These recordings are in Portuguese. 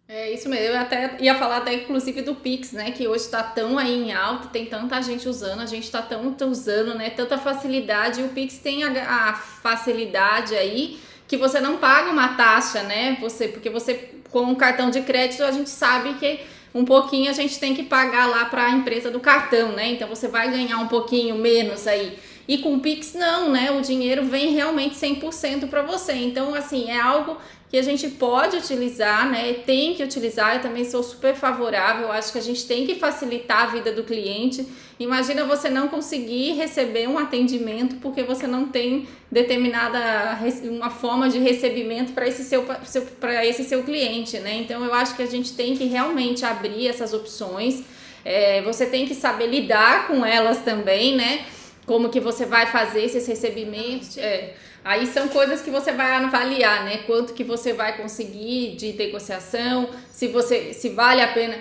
É isso mesmo, eu até ia falar até inclusive do Pix, né, que hoje está tão aí em alta, tem tanta gente usando, a gente está tanto usando, né, tanta facilidade, e o Pix tem a facilidade aí que você não paga uma taxa, né, porque você com um cartão de crédito a gente sabe que um pouquinho a gente tem que pagar lá para a empresa do cartão, né, então você vai ganhar um pouquinho menos aí. E com o Pix não, né? O dinheiro vem realmente 100% para você. Então, assim, é algo que a gente pode utilizar, né? Tem que utilizar. Eu também sou super favorável. Eu acho que a gente tem que facilitar a vida do cliente. Imagina você não conseguir receber um atendimento porque você não tem determinada uma forma de recebimento para esse seu cliente, né? Então, eu acho que a gente tem que realmente abrir essas opções. Você tem que saber lidar com elas também, né? Como que você vai fazer esses recebimentos. Aí são coisas que você vai avaliar, né? Quanto que você vai conseguir de negociação, se vale a pena.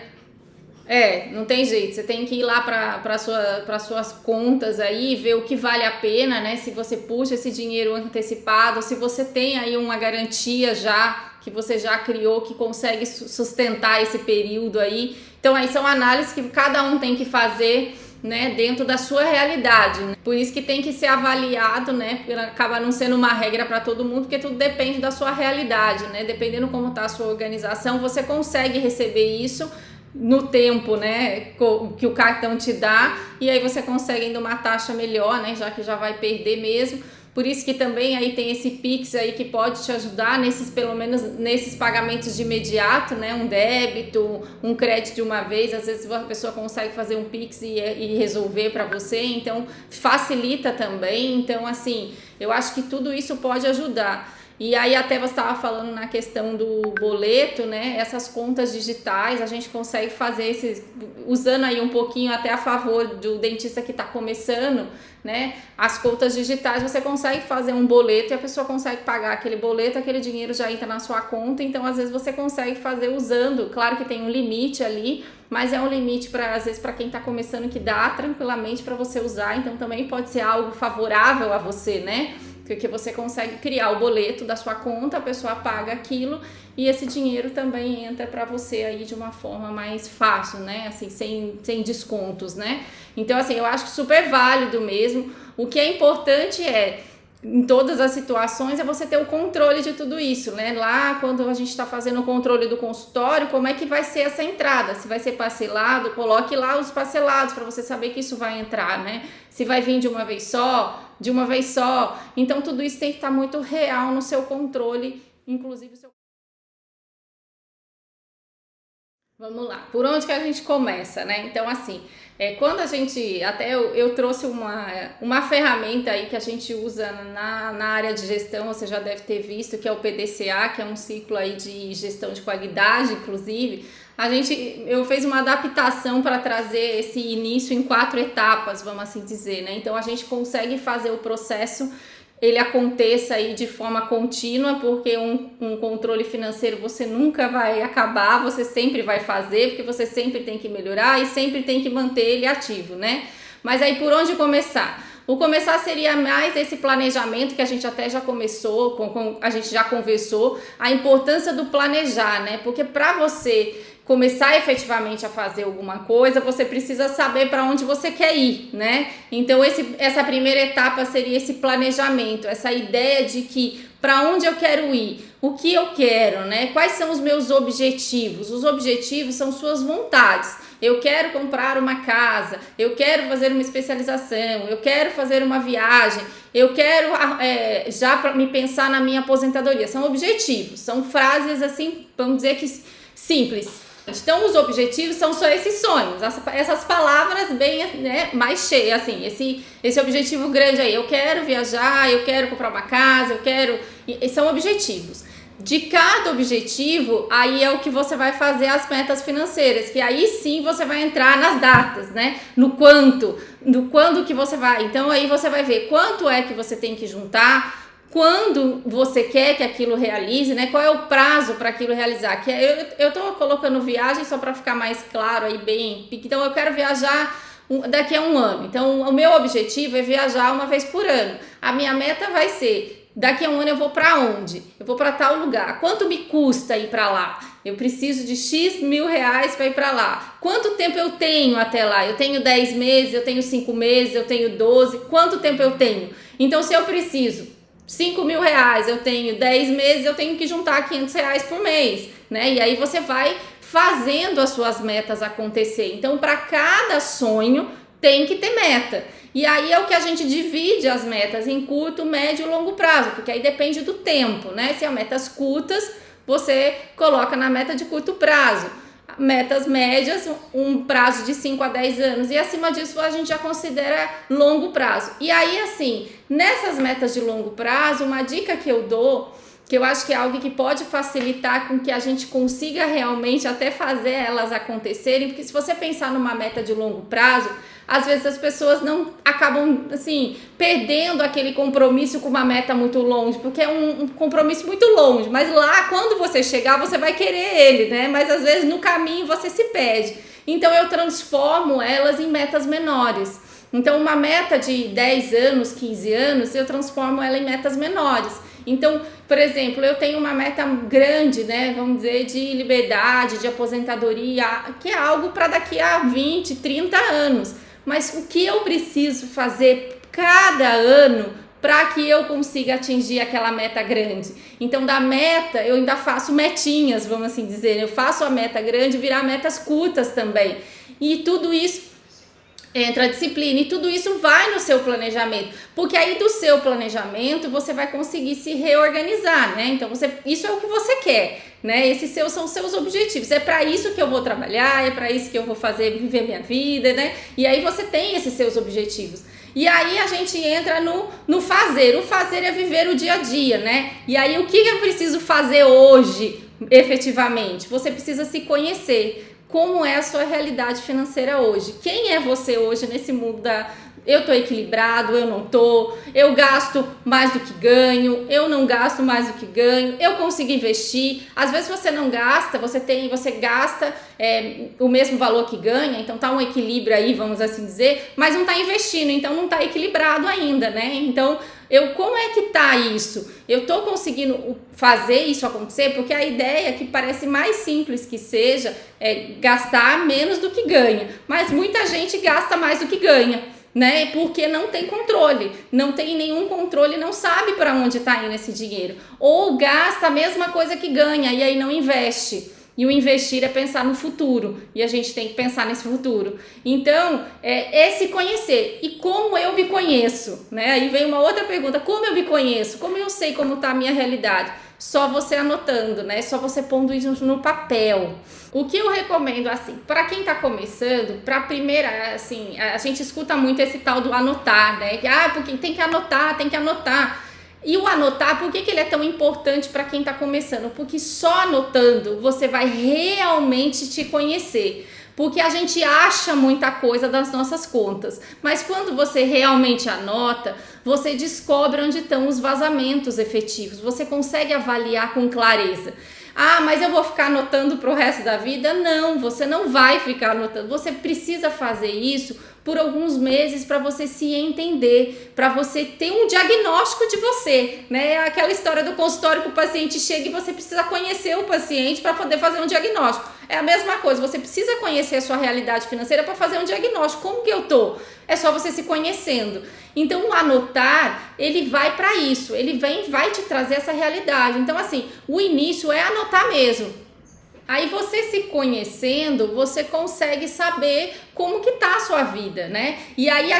Não tem jeito, você tem que ir lá para suas contas aí, ver o que vale a pena, né? Se você puxa esse dinheiro antecipado, se você tem aí uma garantia já, que você já criou, que consegue sustentar esse período aí. Então aí são análises que cada um tem que fazer, né, dentro da sua realidade, né? Por isso que tem que ser avaliado, né? Acaba não sendo uma regra para todo mundo, porque tudo depende da sua realidade, né? Dependendo como está a sua organização, você consegue receber isso no tempo, né, que o cartão te dá, e aí você consegue ainda uma taxa melhor, né, já que já vai perder mesmo. Por isso que também aí tem esse Pix aí que pode te ajudar nesses, pelo menos nesses pagamentos de imediato, né? Um débito, um crédito de uma vez. Às vezes a pessoa consegue fazer um Pix e resolver para você, então facilita também. Então, assim, eu acho que tudo isso pode ajudar. E aí até você estava falando na questão do boleto, né? Essas contas digitais a gente consegue fazer esses, usando aí um pouquinho até a favor do dentista que está começando, né? As contas digitais você consegue fazer um boleto e a pessoa consegue pagar aquele boleto, aquele dinheiro já entra na sua conta, então às vezes você consegue fazer usando, claro que tem um limite ali, mas é um limite para às vezes para quem está começando que dá tranquilamente para você usar, então também pode ser algo favorável a você, né? Porque você consegue criar o boleto da sua conta, a pessoa paga aquilo e esse dinheiro também entra para você aí de uma forma mais fácil, né? Assim, sem descontos, né? Então, assim, eu acho super válido mesmo. O que é importante em todas as situações, é você ter o controle de tudo isso, né? Lá, quando a gente está fazendo o controle do consultório, como é que vai ser essa entrada? Se vai ser parcelado, coloque lá os parcelados para você saber que isso vai entrar, né? Se vai vir de uma vez só, de uma vez só. Então, tudo isso tem que estar muito real no seu controle, inclusive o seu... Vamos lá, por onde que a gente começa, né? Então, assim, quando a gente, até eu trouxe uma ferramenta aí que a gente usa na área de gestão, você já deve ter visto, que é o PDCA, que é um ciclo aí de gestão de qualidade, inclusive. Eu fiz uma adaptação para trazer esse início em 4 etapas, vamos assim dizer, né? Então, a gente consegue fazer o processo ele aconteça aí de forma contínua, porque um controle financeiro você nunca vai acabar, você sempre vai fazer, porque você sempre tem que melhorar e sempre tem que manter ele ativo, né? Mas aí por onde começar? O começar seria mais esse planejamento que a gente até já começou, a gente já conversou, a importância do planejar, né? Porque para você começar efetivamente a fazer alguma coisa, você precisa saber para onde você quer ir, né? Então essa primeira etapa seria esse planejamento, essa ideia de que para onde eu quero ir, o que eu quero, né? Quais são os meus objetivos? Os objetivos são suas vontades. Eu quero comprar uma casa, eu quero fazer uma especialização, eu quero fazer uma viagem, eu quero já para me pensar na minha aposentadoria. São objetivos, são frases assim, vamos dizer que simples. Então, os objetivos são só esses sonhos, essas palavras bem, né, mais cheias, assim, esse objetivo grande aí, eu quero viajar, eu quero comprar uma casa, são objetivos. De cada objetivo, aí é o que você vai fazer as metas financeiras, que aí sim você vai entrar nas datas, né, no quando que você vai, então aí você vai ver quanto é que você tem que juntar, quando você quer que aquilo realize, né? Qual é o prazo para aquilo realizar? Eu tô colocando viagem só para ficar mais claro aí bem. Então eu quero viajar daqui a um ano. Então o meu objetivo é viajar uma vez por ano. A minha meta vai ser Daqui a um ano eu vou para onde? Eu vou para tal lugar. Quanto me custa ir para lá? Eu preciso de X mil reais para ir para lá. Quanto tempo eu tenho até lá? Eu tenho 10 meses, eu tenho 5 meses, eu tenho 12. Quanto tempo eu tenho? Então, se eu preciso 5 mil reais, eu tenho 10 meses, eu tenho que juntar 500 reais por mês, né? E aí você vai fazendo as suas metas acontecer. Então, para cada sonho tem que ter meta. E aí é o que a gente divide as metas em curto, médio e longo prazo, porque aí depende do tempo, né? Se é metas curtas, você coloca na meta de curto prazo. Metas médias, um prazo de 5 a 10 anos, e acima disso a gente já considera longo prazo. E aí, assim, nessas metas de longo prazo, uma dica que eu dou, que eu acho que é algo que pode facilitar com que a gente consiga realmente até fazer elas acontecerem, porque se você pensar numa meta de longo prazo, às vezes as pessoas não acabam, assim, perdendo aquele compromisso com uma meta muito longe, porque é um compromisso muito longe, mas lá, quando você chegar, você vai querer ele, né? Mas às vezes no caminho você se perde. Então eu transformo elas em metas menores. Então uma meta de 10 anos, 15 anos, eu transformo ela em metas menores. Então, por exemplo, eu tenho uma meta grande, né, vamos dizer, de liberdade, de aposentadoria, que é algo para daqui a 20, 30 anos. Mas o que eu preciso fazer cada ano para que eu consiga atingir aquela meta grande? Então, da meta, eu ainda faço metinhas, vamos assim dizer. Eu faço a meta grande virar metas curtas também. E tudo isso entra a disciplina, e tudo isso vai no seu planejamento, porque aí do seu planejamento você vai conseguir se reorganizar, né? Então isso é o que você quer, né? Esses são os seus objetivos, é para isso que eu vou trabalhar, é para isso que eu vou fazer, viver minha vida, né? E aí você tem esses seus objetivos. E aí a gente entra no fazer. O fazer é viver o dia a dia, né? E aí o que eu preciso fazer hoje, efetivamente? Você precisa se conhecer. Como é a sua realidade financeira hoje? Quem é você hoje nesse mundo da... Eu tô equilibrado, eu não tô, eu gasto mais do que ganho, eu não gasto mais do que ganho, eu consigo investir. Às vezes você não gasta, você gasta o mesmo valor que ganha, então tá um equilíbrio aí, vamos assim dizer, mas não tá investindo, então não tá equilibrado ainda, né? Então, como é que tá isso? Eu tô conseguindo fazer isso acontecer, porque a ideia que parece mais simples que seja é gastar menos do que ganha, mas muita gente gasta mais do que ganha, né? Porque não tem controle, não tem nenhum controle, não sabe para onde está indo esse dinheiro, ou gasta a mesma coisa que ganha e aí não investe. E o investir é pensar no futuro, e a gente tem que pensar nesse futuro. Então, é se conhecer. E como eu me conheço, né? Aí vem uma outra pergunta: como eu me conheço? Como eu sei como está a minha realidade? Só você anotando, né? Só você pondo isso no papel. O que eu recomendo, assim, para quem tá começando, para primeira, assim, a gente escuta muito esse tal do anotar, né? Porque tem que anotar, tem que anotar. E o anotar, por que ele é tão importante para quem tá começando? Porque só anotando você vai realmente te conhecer. Porque a gente acha muita coisa das nossas contas, mas quando você realmente anota, você descobre onde estão os vazamentos efetivos, você consegue avaliar com clareza. Mas eu vou ficar anotando pro resto da vida? Não, você não vai ficar anotando, você precisa fazer isso por alguns meses para você se entender, para você ter um diagnóstico de você, né? Aquela história do consultório que o paciente chega e você precisa conhecer o paciente para poder fazer um diagnóstico. É a mesma coisa, você precisa conhecer a sua realidade financeira para fazer um diagnóstico. Como que eu tô? É só você se conhecendo. Então, o anotar, ele vai para isso, ele vai te trazer essa realidade. Então, assim, o início é anotar mesmo. Aí você se conhecendo, você consegue saber como que tá a sua vida, né? E aí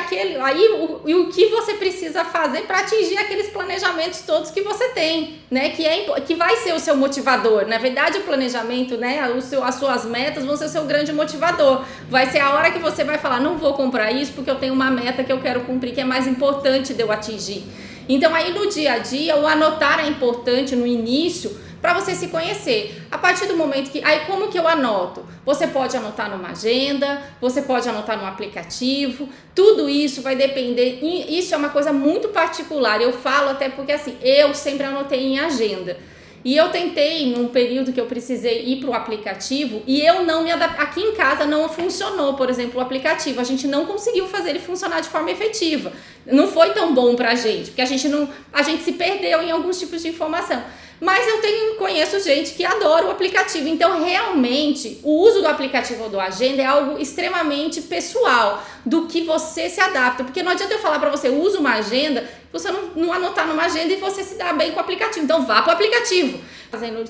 o que você precisa fazer para atingir aqueles planejamentos todos que você tem, né? Que vai ser o seu motivador. Na verdade, o planejamento, né? As suas metas vão ser o seu grande motivador. Vai ser a hora que você vai falar: não vou comprar isso porque eu tenho uma meta que eu quero cumprir, que é mais importante de eu atingir. Então aí no dia a dia, o anotar é importante no início, para você se conhecer. A partir do momento que... Aí como que eu anoto? Você pode anotar numa agenda, você pode anotar num aplicativo, tudo isso vai depender, isso é uma coisa muito particular, eu falo até porque assim, eu sempre anotei em agenda. E eu tentei, num período que eu precisei ir para o aplicativo, e eu não me adaptei. Aqui em casa não funcionou, por exemplo, o aplicativo. A gente não conseguiu fazer ele funcionar de forma efetiva. não foi tão bom pra gente, porque a gente se perdeu em alguns tipos de informação. Mas eu conheço gente que adora o aplicativo, então realmente o uso do aplicativo ou do agenda é algo extremamente pessoal, do que você se adapta, porque não adianta eu falar para você, usa uma agenda, você não anotar numa agenda e você se dá bem com o aplicativo, então vá para o aplicativo.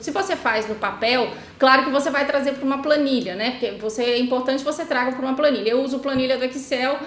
Se você faz no papel, claro que você vai trazer para uma planilha, né? Porque é importante que você traga para uma planilha. Eu uso planilha do Excel,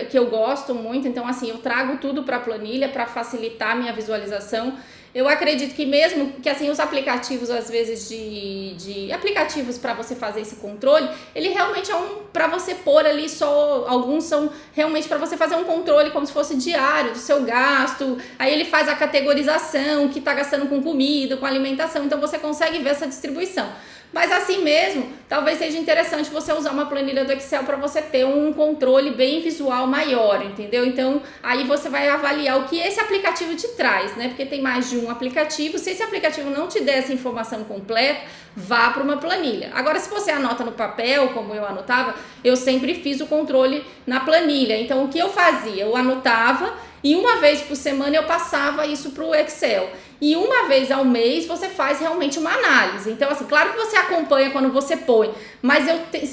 que eu gosto muito, então assim, eu trago tudo para a planilha para facilitar a minha visualização. Eu acredito que mesmo que assim os aplicativos, às vezes de aplicativos para você fazer esse controle, ele realmente é para você pôr ali só, alguns são realmente para você fazer um controle como se fosse diário do seu gasto, aí ele faz a categorização, o que está gastando com comida, com alimentação, então você consegue ver essa distribuição. Mas assim mesmo, talvez seja interessante você usar uma planilha do Excel para você ter um controle bem visual maior, entendeu? Então, aí você vai avaliar o que esse aplicativo te traz, né? Porque tem mais de um aplicativo. Se esse aplicativo não te der essa informação completa, vá para uma planilha. Agora, se você anota no papel, como eu anotava, eu sempre fiz o controle na planilha. Então, o que eu fazia? Eu anotava e uma vez por semana eu passava isso para o Excel. E uma vez ao mês você faz realmente uma análise. Então, assim, claro que você acompanha quando você põe, mas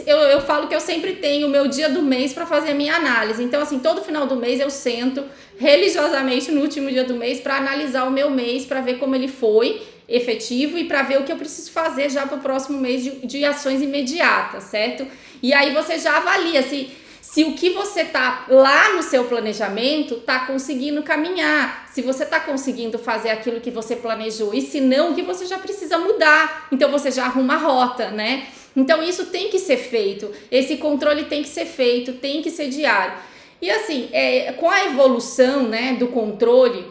eu falo que eu sempre tenho o meu dia do mês para fazer a minha análise. Então, assim, todo final do mês eu sento religiosamente no último dia do mês para analisar o meu mês, para ver como ele foi efetivo e para ver o que eu preciso fazer já para o próximo mês de ações imediatas, certo? E aí você já avalia se o que você tá lá no seu planejamento tá conseguindo caminhar, se você tá conseguindo fazer aquilo que você planejou, e se não, o que você já precisa mudar, então você já arruma a rota, né? Então isso tem que ser feito, esse controle tem que ser feito, tem que ser diário. E assim, com a evolução, né, do controle,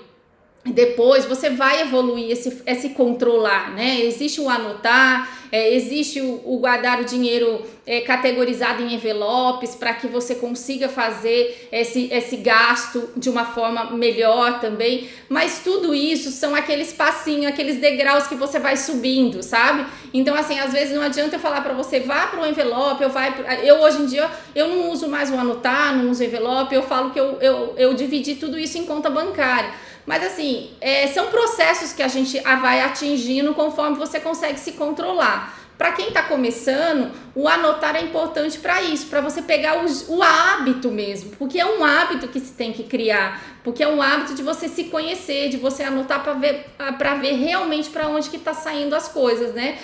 depois você vai evoluir esse controlar, né? Existe o anotar, existe o guardar o dinheiro categorizado em envelopes para que você consiga fazer esse gasto de uma forma melhor também, mas tudo isso são aqueles passinhos, aqueles degraus que você vai subindo, sabe? Então assim, às vezes não adianta eu falar para você, vá para o envelope, eu hoje em dia eu não uso mais o anotar, não uso envelope, eu falo que eu dividi tudo isso em conta bancária. Mas assim, são processos que a gente vai atingindo conforme você consegue se controlar. Para quem está começando, o anotar é importante para isso, para você pegar o hábito mesmo, porque é um hábito que se tem que criar, porque é um hábito de você se conhecer, de você anotar para ver realmente para onde que está saindo as coisas, né?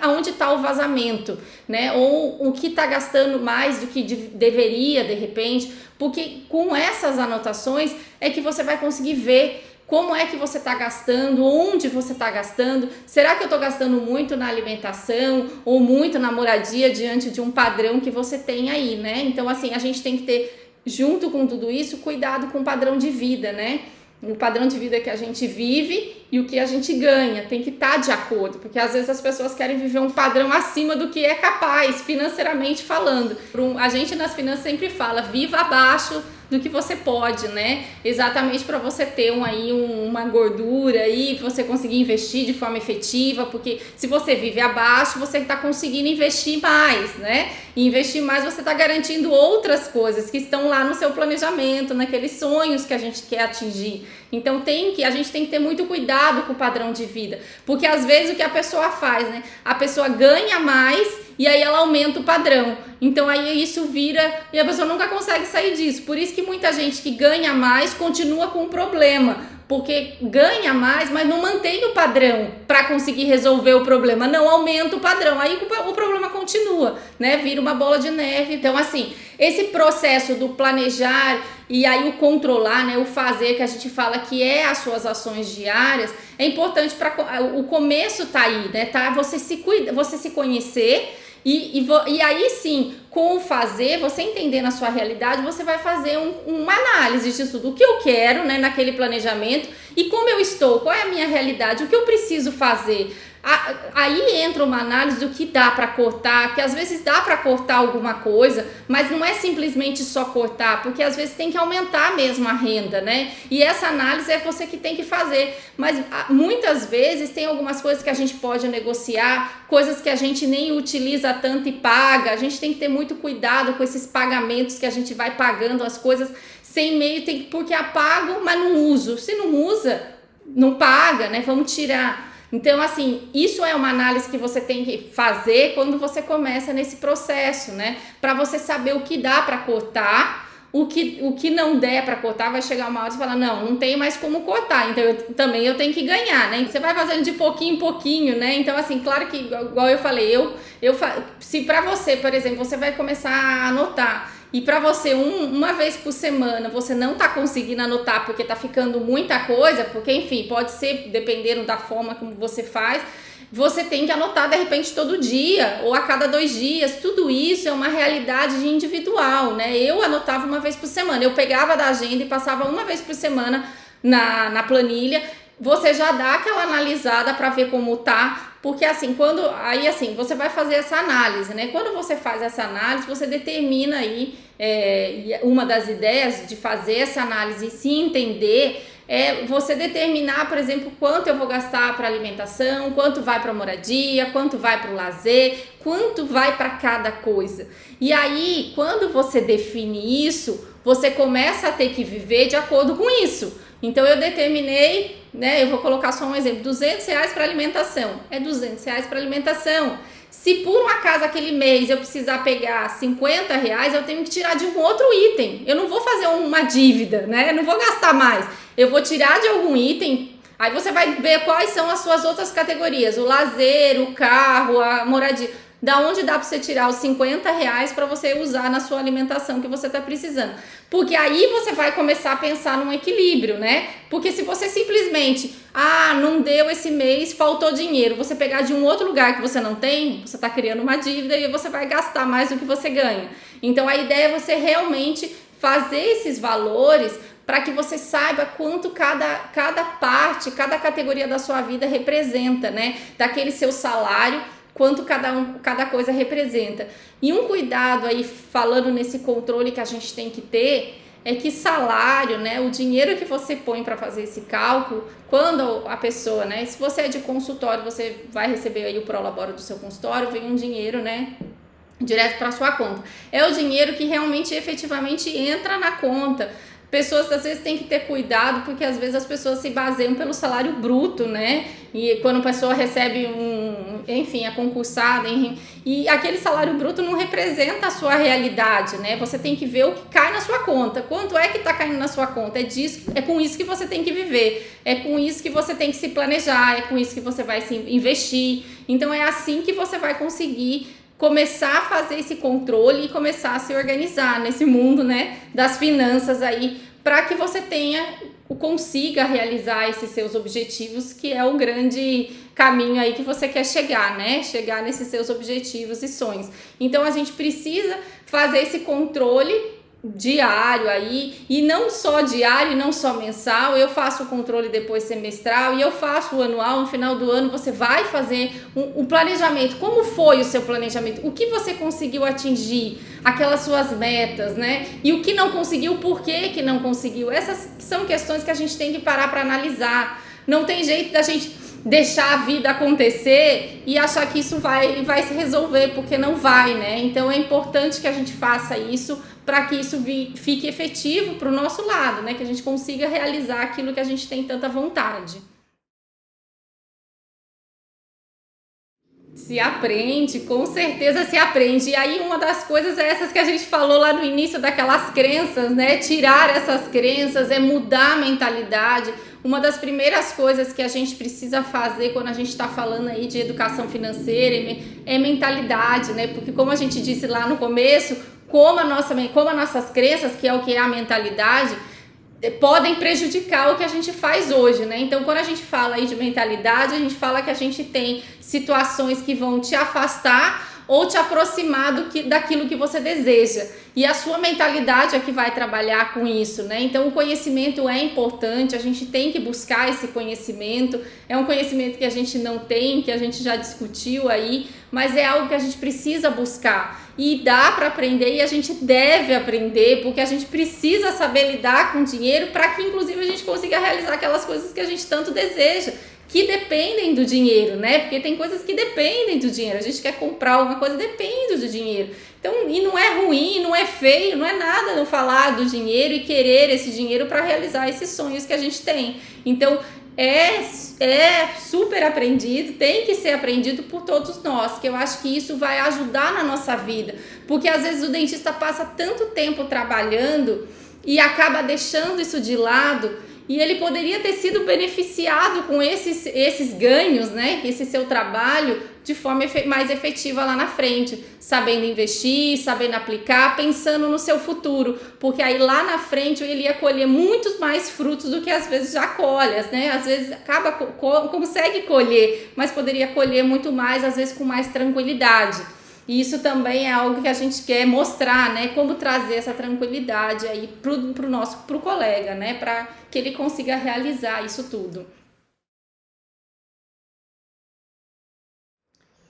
Aonde está o vazamento, né? Ou o que está gastando mais do que deveria de repente, porque com essas anotações é que você vai conseguir ver como é que você está gastando, onde você está gastando, será que eu estou gastando muito na alimentação ou muito na moradia diante de um padrão que você tem aí, né? Então assim, a gente tem que ter, junto com tudo isso, cuidado com o padrão de vida, né? O padrão de vida que a gente vive e o que a gente ganha, tem que estar de acordo, porque às vezes as pessoas querem viver um padrão acima do que é capaz, financeiramente falando. A gente nas finanças sempre fala, viva abaixo do que você pode, né? Exatamente para você ter uma gordura aí, para você conseguir investir de forma efetiva, porque se você vive abaixo, você está conseguindo investir mais, né? E investir mais você está garantindo outras coisas que estão lá no seu planejamento, naqueles sonhos que a gente quer atingir. Então a gente tem que ter muito cuidado com o padrão de vida, porque às vezes o que a pessoa faz, né? A pessoa ganha mais e aí ela aumenta o padrão. Então aí isso vira e a pessoa nunca consegue sair disso. Por isso que muita gente que ganha mais continua com um problema, porque ganha mais, mas não mantém o padrão para conseguir resolver o problema, não aumenta o padrão, aí o problema continua, né? Vira uma bola de neve. Então assim, esse processo do planejar e aí o controlar, né, o fazer, que a gente fala que é as suas ações diárias, é importante para o começo tá aí, né? Tá você se conhecer. E aí sim, com o fazer, você entendendo a sua realidade, você vai fazer uma análise disso tudo, o que eu quero, né, naquele planejamento e como eu estou, qual é a minha realidade, o que eu preciso fazer. Aí entra uma análise do que dá para cortar, que às vezes dá para cortar alguma coisa, mas não é simplesmente só cortar, porque às vezes tem que aumentar mesmo a renda, né? E essa análise é você que tem que fazer, mas muitas vezes tem algumas coisas que a gente pode negociar, coisas que a gente nem utiliza tanto e paga. A gente tem que ter muito cuidado com esses pagamentos que a gente vai pagando as coisas sem e-mail porque apago, mas não uso. Se não usa, não paga, né? Vamos tirar. Então, assim, isso é uma análise que você tem que fazer quando você começa nesse processo, né? Para você saber o que dá para cortar, o que não der para cortar, vai chegar uma hora e falar, não tem mais como cortar, então eu tenho que ganhar, né? Você vai fazendo de pouquinho em pouquinho, né? Então, assim, claro que, igual eu falei, se para você, por exemplo, você vai começar a anotar, e para você, uma vez por semana, você não tá conseguindo anotar porque tá ficando muita coisa, porque, enfim, pode ser, dependendo da forma como você faz, você tem que anotar, de repente, todo dia, ou a cada 2 dias. Tudo isso é uma realidade individual, né? Eu anotava uma vez por semana, eu pegava da agenda e passava uma vez por semana na planilha. Você já dá aquela analisada para ver como tá, porque assim, você vai fazer essa análise, né? Quando você faz essa análise, você determina aí, uma das ideias de fazer essa análise e se entender, é você determinar, por exemplo, quanto eu vou gastar para alimentação, quanto vai para moradia, quanto vai para o lazer, quanto vai para cada coisa. E aí, quando você define isso, você começa a ter que viver de acordo com isso. Então eu determinei, né, eu vou colocar só um exemplo, R$200 para alimentação, é R$200 para alimentação. Se por um acaso aquele mês eu precisar pegar R$50, eu tenho que tirar de um outro item. Eu não vou fazer uma dívida, né? Eu não vou gastar mais. Eu vou tirar de algum item. Aí você vai ver quais são as suas outras categorias. O lazer, o carro, a moradia. Da onde dá para você tirar os R$50 para você usar na sua alimentação que você está precisando. Porque aí você vai começar a pensar num equilíbrio, né? Porque se você simplesmente, não deu esse mês, faltou dinheiro, você pegar de um outro lugar que você não tem, você está criando uma dívida e você vai gastar mais do que você ganha. Então a ideia é você realmente fazer esses valores para que você saiba quanto cada parte, cada categoria da sua vida representa, né? Daquele seu salário, quanto cada coisa representa. E um cuidado aí, falando nesse controle que a gente tem que ter, é que salário, né, o dinheiro que você põe para fazer esse cálculo, quando a pessoa, né, se você é de consultório, você vai receber aí o prolabore do seu consultório, vem um dinheiro, né, direto para sua conta. É o dinheiro que realmente, efetivamente entra na conta. Pessoas às vezes têm que ter cuidado, porque às vezes as pessoas se baseiam pelo salário bruto, né? E quando a pessoa recebe é concursada, e aquele salário bruto não representa a sua realidade, né? Você tem que ver o que cai na sua conta. Quanto é que tá caindo na sua conta? É com isso que você tem que viver, é com isso que você tem que se planejar, é com isso que você vai se investir. Então é assim que você vai conseguir começar a fazer esse controle e começar a se organizar nesse mundo, né, das finanças aí, para que você consiga realizar esses seus objetivos, que é o grande caminho aí que você quer chegar, né, chegar nesses seus objetivos e sonhos. Então a gente precisa fazer esse controle diário aí, e não só diário e não só mensal. Eu faço o controle depois semestral e eu faço o anual. No final do ano você vai fazer um planejamento. Como foi o seu planejamento? O que você conseguiu atingir? Aquelas suas metas, né? E o que não conseguiu, por que não conseguiu? Essas são questões que a gente tem que parar para analisar. Não tem jeito da gente deixar a vida acontecer e achar que isso vai se resolver, porque não vai, né? Então é importante que a gente faça isso para que isso fique efetivo para o nosso lado, né? Que a gente consiga realizar aquilo que a gente tem tanta vontade. Se aprende, com certeza se aprende. E aí uma das coisas é essas que a gente falou lá no início, daquelas crenças, né? Tirar essas crenças, mudar a mentalidade. Uma das primeiras coisas que a gente precisa fazer quando a gente está falando aí de educação financeira é mentalidade, né? Porque como a gente disse lá no começo, como as nossas crenças, que é o que é a mentalidade, podem prejudicar o que a gente faz hoje, né? Então, quando a gente fala aí de mentalidade, a gente fala que a gente tem situações que vão te afastar ou te aproximar daquilo que você deseja. E a sua mentalidade é que vai trabalhar com isso, né? Então, o conhecimento é importante, a gente tem que buscar esse conhecimento. É um conhecimento que a gente não tem, que a gente já discutiu aí, mas é algo que a gente precisa buscar. E dá para aprender, e a gente deve aprender, porque a gente precisa saber lidar com dinheiro para que, inclusive, a gente consiga realizar aquelas coisas que a gente tanto deseja. que dependem do dinheiro, né? Porque tem coisas que dependem do dinheiro. A gente quer comprar alguma coisa, depende do dinheiro. Então, e não é ruim, não é feio, não é nada não falar do dinheiro e querer esse dinheiro para realizar esses sonhos que a gente tem. Então, é super aprendido, tem que ser aprendido por todos nós, que eu acho que isso vai ajudar na nossa vida, porque às vezes o dentista passa tanto tempo trabalhando e acaba deixando isso de lado, e ele poderia ter sido beneficiado com esses ganhos, né? Esse seu trabalho de forma mais efetiva lá na frente, sabendo investir, sabendo aplicar, pensando no seu futuro, porque aí lá na frente ele ia colher muitos mais frutos do que às vezes já colhe, né? Às vezes consegue colher, mas poderia colher muito mais, às vezes com mais tranquilidade. E isso também é algo que a gente quer mostrar, né? Como trazer essa tranquilidade aí pro colega, né? Para que ele consiga realizar isso tudo.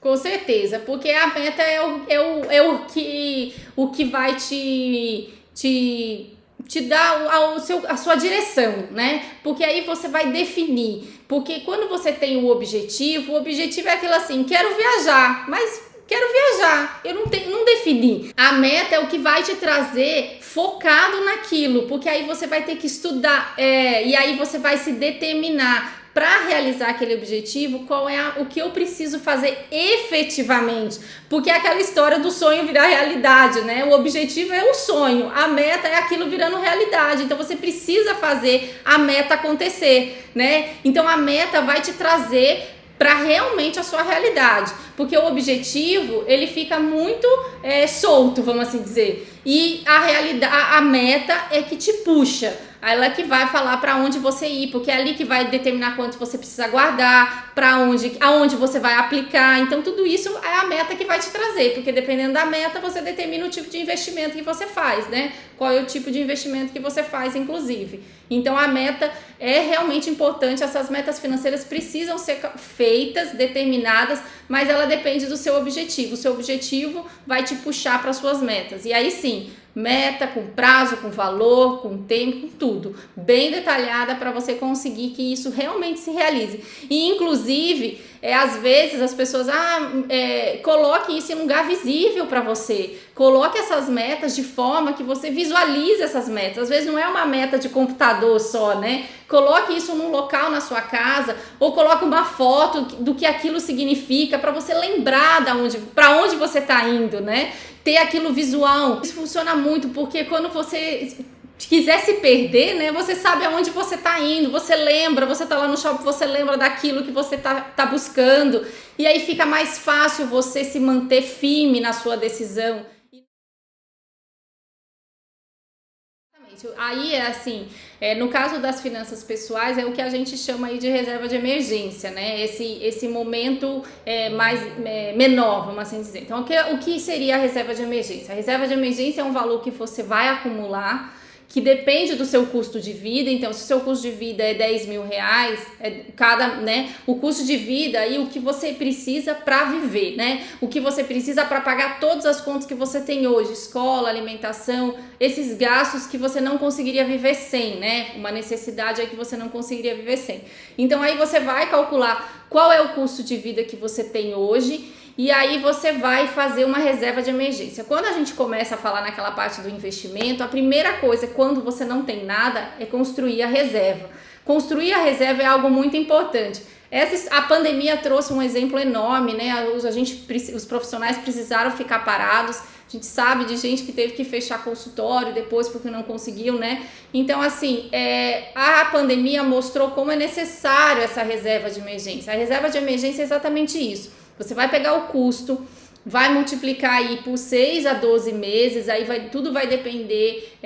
Com certeza, porque a meta o que vai te dar a sua direção, né? Porque aí você vai definir. Porque quando você tem o objetivo é aquilo assim, quero viajar, mas quero viajar, eu não defini. A meta é o que vai te trazer focado naquilo, porque aí você vai ter que estudar, e aí você vai se determinar para realizar aquele objetivo, qual é o que eu preciso fazer efetivamente, porque é aquela história do sonho virar realidade, né? O objetivo é o sonho, a meta é aquilo virando realidade, então você precisa fazer a meta acontecer, né? Então a meta vai te trazer para realmente a sua realidade, porque o objetivo ele fica muito solto, vamos assim dizer, e a meta é que te puxa, ela que vai falar para onde você ir, porque é ali que vai determinar quanto você precisa guardar, aonde você vai aplicar. Então tudo isso é a meta que vai te trazer, porque dependendo da meta você determina o tipo de investimento que você faz, né? Qual é o tipo de investimento que você faz, inclusive. Então a meta é realmente importante, essas metas financeiras precisam ser feitas, determinadas, mas ela depende do seu objetivo. O seu objetivo vai te puxar para suas metas. E aí sim, meta com prazo, com valor, com tempo, com tudo, bem detalhada para você conseguir que isso realmente se realize. E inclusive, às vezes as pessoas coloque isso em um lugar visível para você, coloque essas metas de forma que você visualize essas metas. Às vezes não é uma meta de computador só, né? Coloque isso num local na sua casa, ou coloque uma foto do que aquilo significa para você lembrar para onde você está indo, né? Ter aquilo visual. Isso funciona muito, porque quando você quiser se perder, né, você sabe aonde você tá indo, você lembra, você tá lá no shopping, você lembra daquilo que você tá buscando, e aí fica mais fácil você se manter firme na sua decisão. Aí é assim, no caso das finanças pessoais, é o que a gente chama aí de reserva de emergência, né? Esse momento menor, vamos assim dizer. Então, o que seria a reserva de emergência? A reserva de emergência é um valor que você vai acumular, que depende do seu custo de vida. Então, se o seu custo de vida é 10 mil reais, o custo de vida e o que você precisa para viver, né? O que você precisa para pagar todas as contas que você tem hoje, escola, alimentação, esses gastos que você não conseguiria viver sem, né? Uma necessidade aí que você não conseguiria viver sem. Então, aí você vai calcular qual é o custo de vida que você tem hoje, e aí você vai fazer uma reserva de emergência. Quando a gente começa a falar naquela parte do investimento, a primeira coisa, quando você não tem nada, é construir a reserva. Construir a reserva é algo muito importante. A pandemia trouxe um exemplo enorme, né? Os profissionais precisaram ficar parados. A gente sabe de gente que teve que fechar consultório depois porque não conseguiu, né? Então, assim, a pandemia mostrou como é necessário essa reserva de emergência. A reserva de emergência é exatamente isso. Você vai pegar o custo, vai multiplicar aí por 6 a 12 meses, aí tudo vai depender,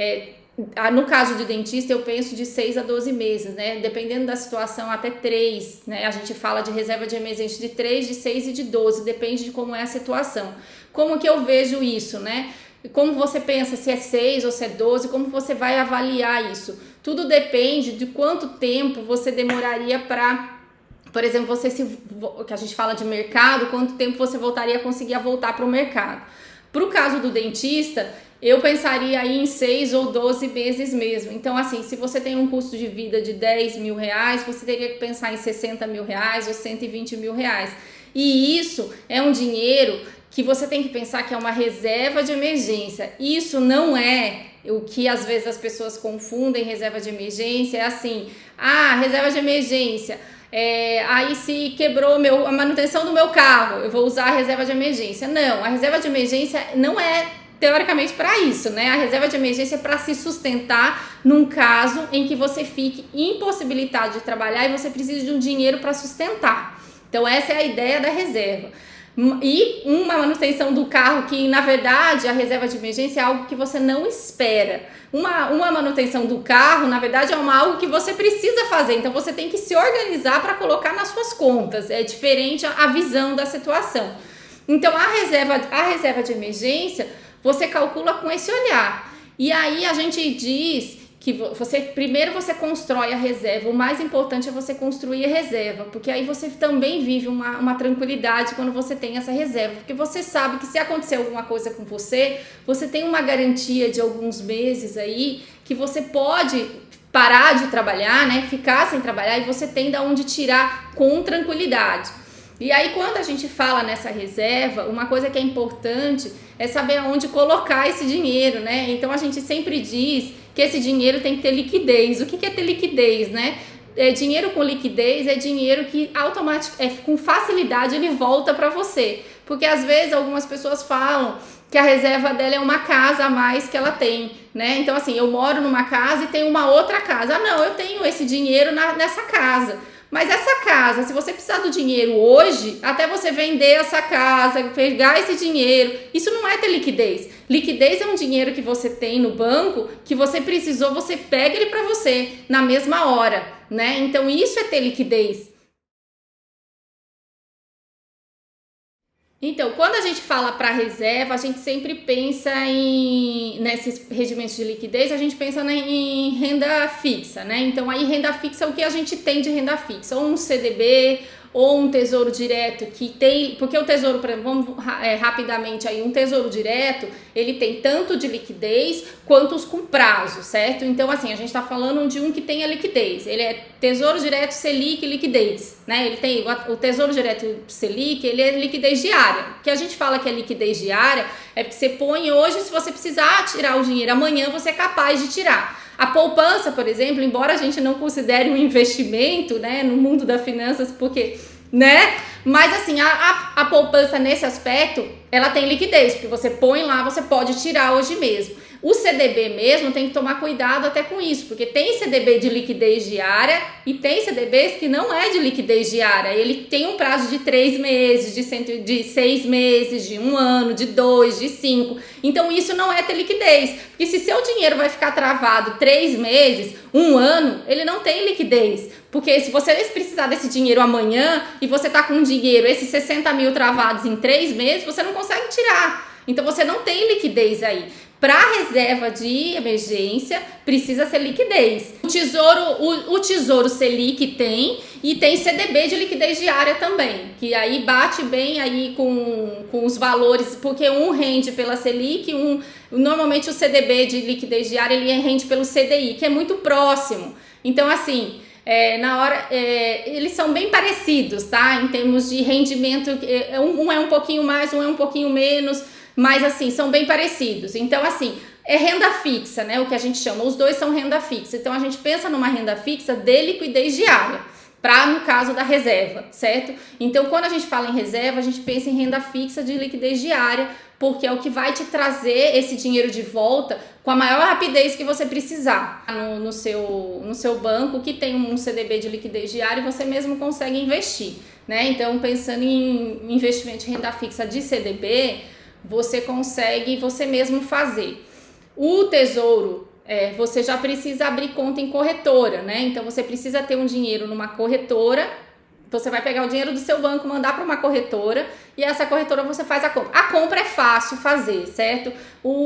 no caso de dentista eu penso de 6 a 12 meses, né? Dependendo da situação até 3, né? A gente fala de reserva de emergência de 3, de 6 e de 12, depende de como é a situação. Como que eu vejo isso, né? Como você pensa, se é 6 ou se é 12, como você vai avaliar isso? Tudo depende de quanto tempo você demoraria para... Por exemplo, que a gente fala de mercado, quanto tempo você voltaria a conseguir voltar para o mercado. Para o caso do dentista, eu pensaria aí em 6 ou 12 meses mesmo. Então, assim, se você tem um custo de vida de 10 mil reais, você teria que pensar em 60 mil reais ou 120 mil reais. E isso é um dinheiro que você tem que pensar que é uma reserva de emergência. Isso não é o que às vezes as pessoas confundem reserva de emergência. É assim, reserva de emergência. Aí se quebrou a manutenção do meu carro, eu vou usar a reserva de emergência. Não, a reserva de emergência não é teoricamente para isso, né? A reserva de emergência é para se sustentar num caso em que você fique impossibilitado de trabalhar e você precisa de um dinheiro para sustentar. Então essa é a ideia da reserva. E uma manutenção do carro que, na verdade, a reserva de emergência é algo que você não espera. Uma manutenção do carro, na verdade, é algo que você precisa fazer. Então, você tem que se organizar para colocar nas suas contas. É diferente a visão da situação. Então, a reserva de emergência, você calcula com esse olhar. E aí, a gente diz que primeiro você constrói a reserva. O mais importante é você construir a reserva, porque aí você também vive uma tranquilidade quando você tem essa reserva, porque você sabe que se acontecer alguma coisa com você, você tem uma garantia de alguns meses aí que você pode parar de trabalhar, né, ficar sem trabalhar, e você tem de onde tirar com tranquilidade. E aí, quando a gente fala nessa reserva, uma coisa que é importante é saber aonde colocar esse dinheiro, né? Então, a gente sempre diz que esse dinheiro tem que ter liquidez. O que é ter liquidez, né? Dinheiro com liquidez é dinheiro que com facilidade ele volta para você. Porque às vezes algumas pessoas falam que a reserva dela é uma casa a mais que ela tem, né? Então, assim, eu moro numa casa e tenho uma outra casa. Não, eu tenho esse dinheiro nessa casa. Mas essa casa, se você precisar do dinheiro hoje, até você vender essa casa, pegar esse dinheiro, isso não é ter liquidez. Liquidez é um dinheiro que você tem no banco, que você precisou, você pega ele para você na mesma hora, né? Então isso é ter liquidez. Então, quando a gente fala para reserva, a gente sempre pensa nesses regimentos de liquidez, a gente pensa em renda fixa, né? Então, aí renda fixa, o que a gente tem de renda fixa? Ou um CDB, ou um tesouro direto que tem, porque o tesouro, por exemplo, vamos rapidamente aí, um tesouro direto, ele tem tanto de liquidez quanto os com prazo, certo? Então, assim, a gente tá falando de um que tem a liquidez, ele é tesouro direto, Selic, liquidez, né? Ele tem o tesouro direto Selic, ele é liquidez diária. O que a gente fala que é liquidez diária é porque você põe hoje, se você precisar tirar o dinheiro amanhã, você é capaz de tirar. A poupança, por exemplo, embora a gente não considere um investimento, né, no mundo das finanças, porque, né, mas assim, a poupança nesse aspecto, ela tem liquidez, porque você põe lá, você pode tirar hoje mesmo. O CDB mesmo tem que tomar cuidado até com isso, porque tem CDB de liquidez diária e tem CDBs que não é de liquidez diária. Ele tem um prazo de 3 meses, de 6 meses, de 1 ano, de 2, de 5. Então isso não é ter liquidez, porque se seu dinheiro vai ficar travado 3 meses, 1 ano, ele não tem liquidez. Porque se você precisar desse dinheiro amanhã e você tá com dinheiro, esses 60 mil travados em 3 meses, você não consegue tirar. Então você não tem liquidez aí. Para reserva de emergência, precisa ser liquidez. O Tesouro Selic tem, e tem CDB de liquidez diária também, que aí bate bem aí com os valores, porque um rende pela Selic, normalmente o CDB de liquidez diária ele rende pelo CDI, que é muito próximo. Então, assim, eles são bem parecidos, tá? Em termos de rendimento, um é um pouquinho mais, um é um pouquinho menos, mas assim, são bem parecidos. Então, assim, é renda fixa, né? O que a gente chama, os dois são renda fixa. Então, a gente pensa numa renda fixa de liquidez diária, no caso da reserva, certo? Então, quando a gente fala em reserva, a gente pensa em renda fixa de liquidez diária, porque é o que vai te trazer esse dinheiro de volta com a maior rapidez que você precisar. No seu banco, que tem um CDB de liquidez diária, você mesmo consegue investir, né? Então, pensando em investimento de renda fixa de CDB, você consegue você mesmo fazer. O tesouro, você já precisa abrir conta em corretora, né? Então você precisa ter um dinheiro numa corretora, você vai pegar o dinheiro do seu banco, mandar para uma corretora, e essa corretora você faz a compra. A compra é fácil fazer, certo?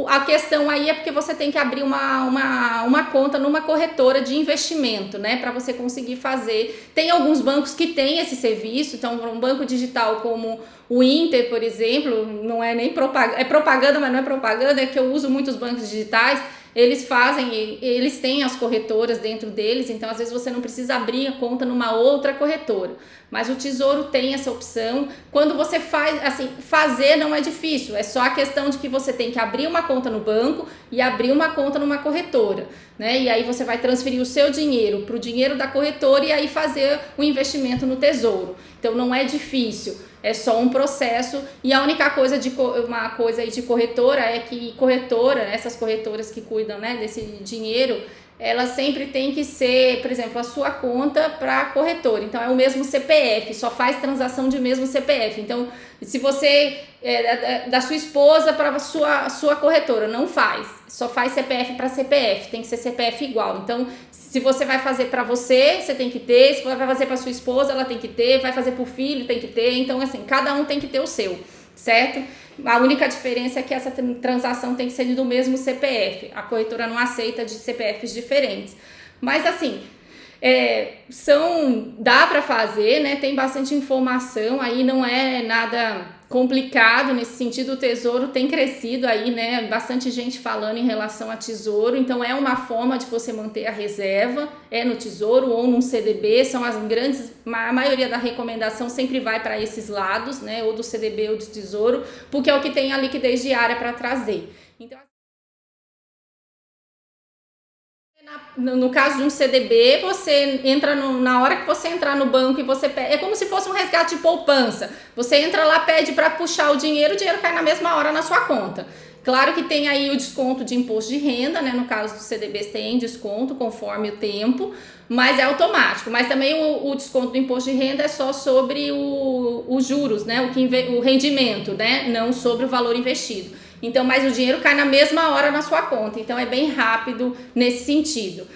A questão aí é porque você tem que abrir uma conta numa corretora de investimento, né? Para você conseguir fazer. Tem alguns bancos que têm esse serviço, então um banco digital como o Inter, por exemplo, não é nem propaganda, é propaganda, mas não é propaganda, é que eu uso muitos bancos digitais. Eles têm as corretoras dentro deles, então às vezes você não precisa abrir a conta numa outra corretora, mas o Tesouro tem essa opção. Quando você faz, assim, fazer não é difícil, é só a questão de que você tem que abrir uma conta no banco e abrir uma conta numa corretora, né? E aí você vai transferir o seu dinheiro para o dinheiro da corretora e aí fazer o investimento no Tesouro. Então não é difícil. É só um processo, e a única coisa uma coisa aí de corretora é que essas corretoras que cuidam, né, desse dinheiro, ela sempre tem que ser, por exemplo, a sua conta para a corretora. Então é o mesmo CPF, só faz transação de mesmo CPF. Então, se você da sua esposa para a sua corretora, não faz, só faz CPF para CPF, tem que ser CPF igual. Então, se você vai fazer para você, você tem que ter. Se você vai fazer para sua esposa, ela tem que ter. Vai fazer para o filho, tem que ter. Então, assim, cada um tem que ter o seu, certo? A única diferença é que essa transação tem que ser do mesmo CPF. A corretora não aceita de CPFs diferentes. Mas, assim, dá para fazer, né? Tem bastante informação, aí não é nada complicado nesse sentido. O Tesouro tem crescido aí, né? Bastante gente falando em relação a Tesouro, então é uma forma de você manter a reserva, no Tesouro ou num CDB, são as grandes, a maioria da recomendação sempre vai para esses lados, né? Ou do CDB ou do Tesouro, porque é o que tem a liquidez diária para trazer. Então, no caso de um CDB, você entra na hora que você entrar no banco e você pede, é como se fosse um resgate de poupança. Você entra lá, pede para puxar o dinheiro cai na mesma hora na sua conta. Claro que tem aí o desconto de imposto de renda, né? No caso dos CDBs tem desconto conforme o tempo, mas é automático. Mas também o desconto do imposto de renda é só sobre os juros, né? O rendimento, né? Não sobre o valor investido. Então, mas o dinheiro cai na mesma hora na sua conta, então é bem rápido nesse sentido.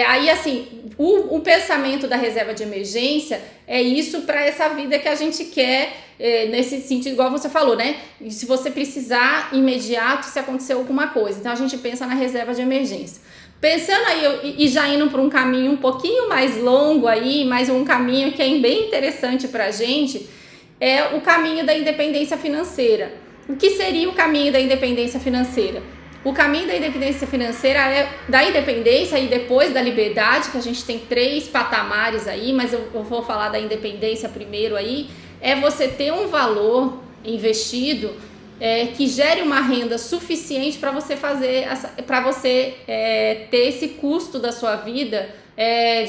Aí, assim, o pensamento da reserva de emergência é isso para essa vida que a gente quer, nesse sentido, igual você falou, né? Se você precisar imediato, se acontecer alguma coisa. Então, a gente pensa na reserva de emergência. Pensando aí e já indo para um caminho um pouquinho mais longo aí, mas um caminho que é bem interessante para a gente, é o caminho da independência financeira. O que seria o caminho da independência financeira? O caminho da independência financeira é da independência e depois da liberdade, que a gente tem 3 patamares aí, mas eu vou falar da independência primeiro aí, é você ter um valor investido que gere uma renda suficiente para você ter esse custo da sua vida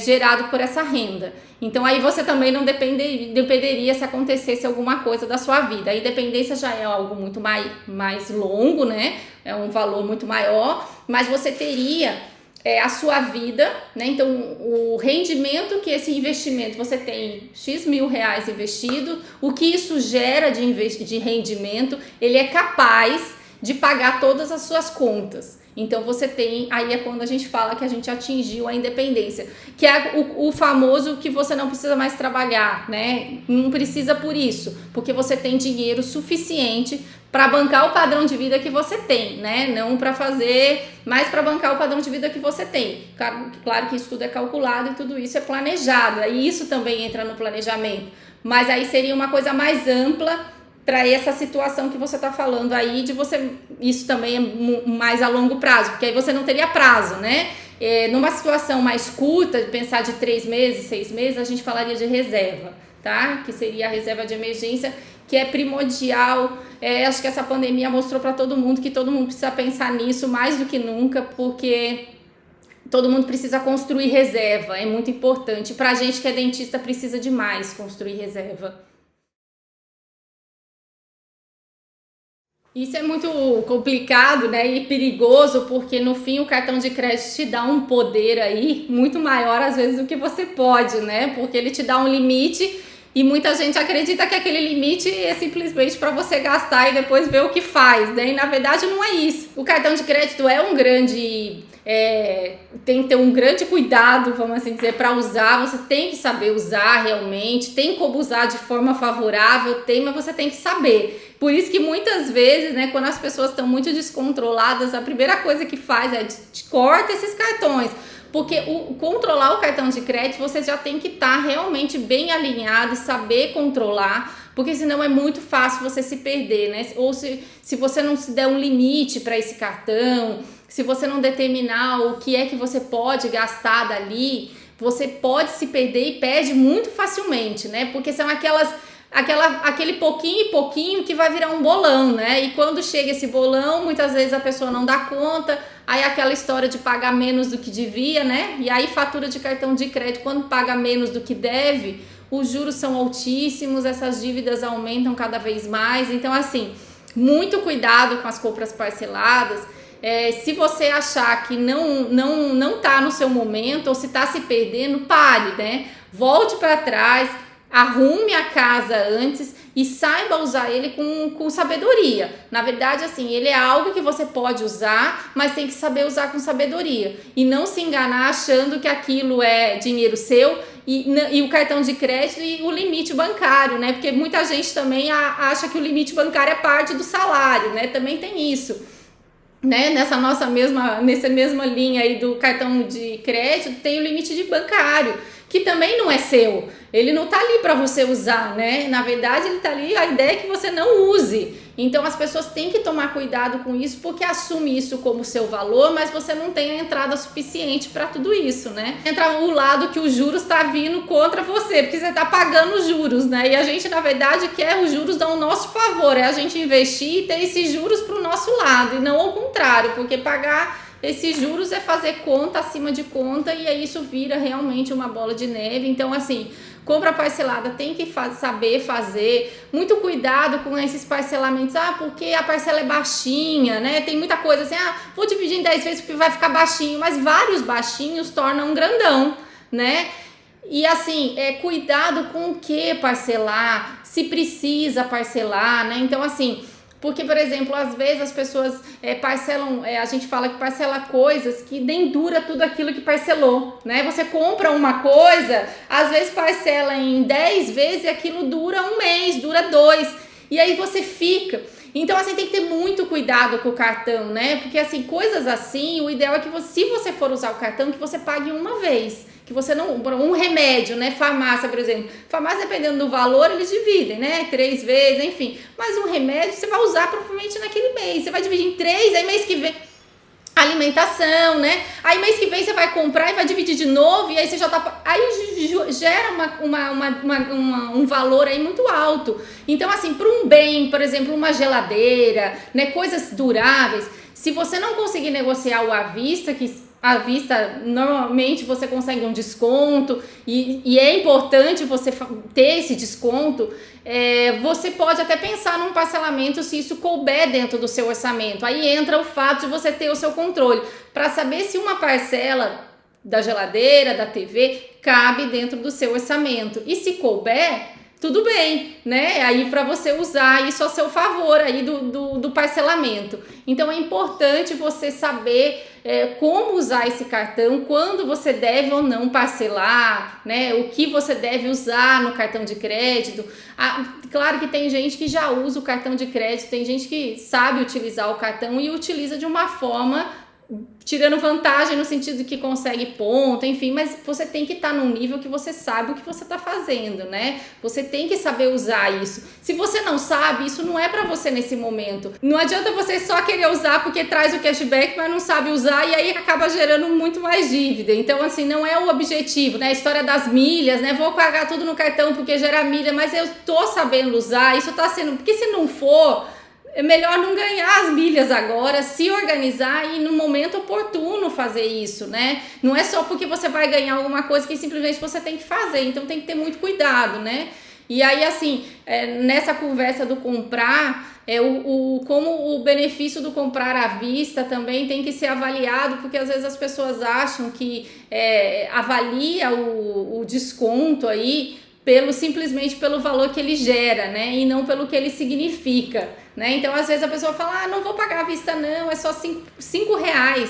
gerado por essa renda. Então aí você também não dependeria se acontecesse alguma coisa da sua vida. A independência já é algo muito mais longo, né? É um valor muito maior, mas você teria a sua vida, né? Então o rendimento que esse investimento, você tem X mil reais investido, o que isso gera de rendimento, ele é capaz de pagar todas as suas contas. Então você tem, aí é quando a gente fala que a gente atingiu a independência, que é o famoso que você não precisa mais trabalhar, né? Não precisa por isso, porque você tem dinheiro suficiente para bancar o padrão de vida que você tem, né? Não para fazer, mas para bancar o padrão de vida que você tem. Claro que isso tudo é calculado e tudo isso é planejado, aí isso também entra no planejamento, mas aí seria uma coisa mais ampla para essa situação que você está falando aí, isso também é mais a longo prazo, porque aí você não teria prazo, né? Numa situação mais curta, de pensar de 3 meses, 6 meses, a gente falaria de reserva, tá? Que seria a reserva de emergência, que é primordial. Acho que essa pandemia mostrou para todo mundo que todo mundo precisa pensar nisso mais do que nunca, porque todo mundo precisa construir reserva, é muito importante. Para a gente que é dentista, precisa demais construir reserva. Isso é muito complicado, né, e perigoso, porque no fim o cartão de crédito te dá um poder aí muito maior às vezes do que você pode, né, porque ele te dá um limite e muita gente acredita que aquele limite é simplesmente para você gastar e depois ver o que faz, né, e na verdade não é isso. O cartão de crédito é tem que ter um grande cuidado, vamos assim dizer, para usar. Você tem que saber usar realmente, tem como usar de forma favorável, mas você tem que saber. Por isso que muitas vezes, né, quando as pessoas estão muito descontroladas, a primeira coisa que faz é corta esses cartões. Porque controlar o cartão de crédito, você já tem que estar realmente bem alinhado e saber controlar, porque senão é muito fácil você se perder, né? Ou se você não se der um limite para esse cartão, se você não determinar o que é que você pode gastar dali, você pode se perder e perde muito facilmente, né? Porque são aquele pouquinho e pouquinho que vai virar um bolão, né? E quando chega esse bolão, muitas vezes a pessoa não dá conta, aí aquela história de pagar menos do que devia, né? E aí fatura de cartão de crédito, quando paga menos do que deve, os juros são altíssimos, essas dívidas aumentam cada vez mais. Então, assim, muito cuidado com as compras parceladas. Se você achar que não tá no seu momento, ou se tá se perdendo, pare, né? Volte para trás, arrume a casa antes e saiba usar ele com sabedoria. Na verdade, assim, ele é algo que você pode usar, mas tem que saber usar com sabedoria. E não se enganar achando que aquilo é dinheiro seu e o cartão de crédito e o limite bancário, né? Porque muita gente também acha que o limite bancário é parte do salário, né? Também tem isso. Né? Nessa mesma linha aí do cartão de crédito, tem o limite de bancário, que também não é seu. Ele não tá ali para você usar, né? Na verdade, ele tá ali, a ideia é que você não use. Então, as pessoas têm que tomar cuidado com isso, porque assume isso como seu valor, mas você não tem a entrada suficiente para tudo isso, né? Entra o lado que os juros tá vindo contra você, porque você tá pagando os juros, né? E a gente, na verdade, quer os juros dar o nosso favor, é a gente investir e ter esses juros pro nosso lado, e não ao contrário, porque pagar esses juros é fazer conta acima de conta, e aí isso vira realmente uma bola de neve. Então, assim, compra parcelada tem que saber fazer, muito cuidado com esses parcelamentos, porque a parcela é baixinha, né? Tem muita coisa assim, vou dividir em 10 vezes porque vai ficar baixinho, mas vários baixinhos tornam um grandão, né? E assim, cuidado com o que parcelar, se precisa parcelar, né? Então, assim, porque, por exemplo, às vezes as pessoas parcelam, a gente fala que parcela coisas que nem dura tudo aquilo que parcelou, né? Você compra uma coisa, às vezes parcela em 10 vezes e aquilo dura um mês, dura 2, e aí você fica. Então, assim, tem que ter muito cuidado com o cartão, né? Porque, assim, coisas assim, o ideal é que se você for usar o cartão, que você pague uma vez. Que você não... Um remédio, né? Farmácia, por exemplo. Farmácia, dependendo do valor, eles dividem, né? 3 vezes, enfim. Mas um remédio você vai usar provavelmente naquele mês. Você vai dividir em 3, aí mês que vem... alimentação, né? Aí mês que vem você vai comprar e vai dividir de novo, e aí você já tá... Aí gera um valor aí muito alto. Então, assim, para um bem, por exemplo, uma geladeira, né? Coisas duráveis, se você não conseguir negociar o à vista, normalmente você consegue um desconto, e é importante você ter esse desconto. Você pode até pensar num parcelamento se isso couber dentro do seu orçamento. Aí entra o fato de você ter o seu controle para saber se uma parcela da geladeira, da TV, cabe dentro do seu orçamento. E se couber, tudo bem, né? Aí para você usar isso a seu favor aí do parcelamento. Então é importante você saber como usar esse cartão, quando você deve ou não parcelar, né? O que você deve usar no cartão de crédito. Claro que tem gente que já usa o cartão de crédito, tem gente que sabe utilizar o cartão e utiliza de uma forma tirando vantagem no sentido que consegue ponto, enfim, mas você tem que estar num nível que você sabe o que você está fazendo, né? Você tem que saber usar isso. Se você não sabe, isso não é para você nesse momento. Não adianta você só querer usar porque traz o cashback, mas não sabe usar, e aí acaba gerando muito mais dívida. Então, assim, não é o objetivo, né? A história das milhas, né? Vou pagar tudo no cartão porque gera milha, mas eu tô sabendo usar, isso tá sendo... Porque se não for... É melhor não ganhar as milhas agora, se organizar e no momento oportuno fazer isso, né? Não é só porque você vai ganhar alguma coisa que simplesmente você tem que fazer, então tem que ter muito cuidado, né? E aí, assim, nessa conversa do comprar, como o benefício do comprar à vista também tem que ser avaliado, porque às vezes as pessoas acham que avalia o desconto aí simplesmente pelo valor que ele gera, né? E não pelo que ele significa, né? Então, às vezes a pessoa fala, não vou pagar à vista não, é só R$5.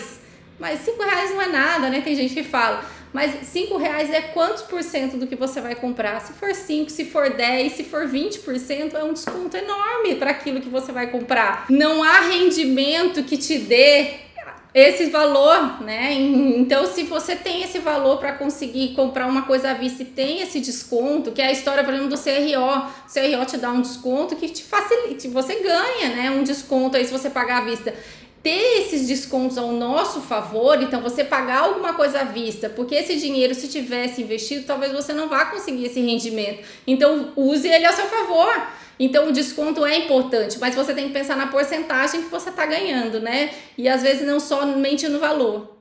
mas R$ 5 não é nada, né? Tem gente que fala. Mas R$ 5 é quantos por cento do que você vai comprar? Se for 5, se for 10, se for 20%, é um desconto enorme para aquilo que você vai comprar. Não há rendimento que te dê esse valor, né? Então, se você tem esse valor para conseguir comprar uma coisa à vista e tem esse desconto, que é a história, por exemplo, do CRO, o CRO te dá um desconto que te facilita, você ganha, né? Um desconto aí se você pagar à vista. Ter esses descontos ao nosso favor, então você pagar alguma coisa à vista, porque esse dinheiro, se tivesse investido, talvez você não vá conseguir esse rendimento. Então, use ele a seu favor. Então, o desconto é importante, mas você tem que pensar na porcentagem que você está ganhando, né? E às vezes não somente no valor.